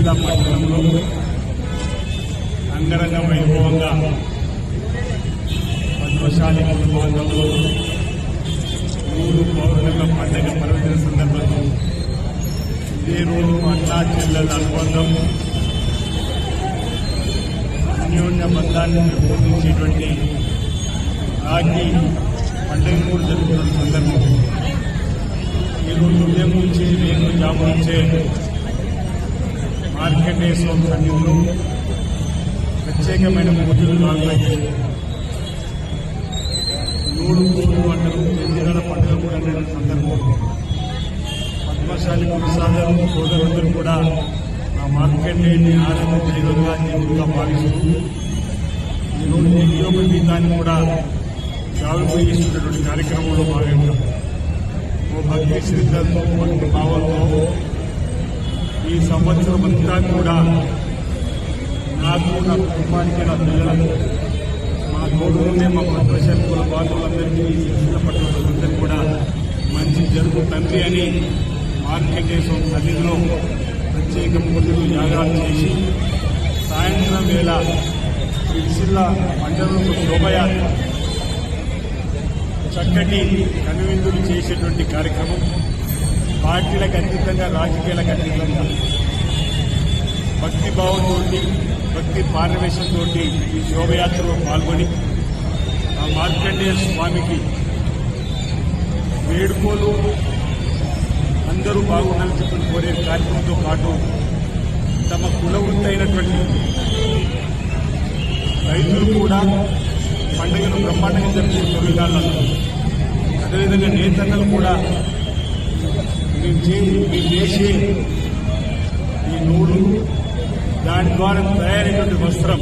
సిరిసిల్ల పట్టణంలో అంగరంగ వైభవంగా పద్మశాలి కుటుంబాలలో 3 పౌర్ణమిల పండుగ పర్వదిన సందర్భంగా ఇదే రోజు అన్నా చెల్లెల అనుబంధం అన్యోన్య బంధాన్ని పెంపొందించేటువంటి రాఖీ పండుగ కూడా జరుగుతున్న సందర్భం ఈరోజు ఉదయం నుంచి వేకువజాము నుంచే మార్కండేయ సన్నిధిలో ప్రత్యేకమైన పూజలు నాలుగైదు 3 పూజలు పండుగ 9 పండుగ కూడా సందర్భం పద్మశాలి కొనసాగరు సోదరులందరూ కూడా ఆ మార్కండేయుని ఆరాధన దైవంగా దేవుడుగా భావిస్తూ ఈరోజు యజ్ఞోప గీతాన్ని కూడా జావిపోయిస్తున్నటువంటి కార్యక్రమంలో భాగంగా ఓ భక్తి శ్రద్ధలతో భక్తి భావంతో ఈ సంవత్సరం అంతా కూడా నాకు నా కుటుంబానికి నా పిల్లలకు మా తోడులోనే మా పద్మశాలి కుల బాంధవులందరికీ ఈ సిరిసిల్ల పట్టణందరికీ కూడా మంచి జరుగు తండ్రి అని మార్కండేయ సన్నిధిలో ప్రత్యేక పూజలు యాగాలు చేసి సాయంత్రం వేళ సిరిసిల్ల మండలంలో శోభయాత్ర చక్కటి కనువిందులు చేసేటువంటి కార్యక్రమం పార్టీలకు అతీతంగా రాజకీయాలకు అతీతంగా భక్తి భావంతో భక్తి పారవేశంతో ఈ శోభయాత్రలో పాల్గొని ఆ మార్కండేయ స్వామికి వేడుకోలు అందరూ బాగుండాలని చెప్పి కోరే కార్యక్రమంతో పాటు తమ కుల వృత్తి అయినటువంటి రైతులు కూడా పండుగను బ్రహ్మాండంగా జరిపే తొలిగాళ్ళను అదేవిధంగా నేతన్నలు కూడా మీరు చేసే ఈ నూలు దాని ద్వారా తయారైనటువంటి వస్త్రం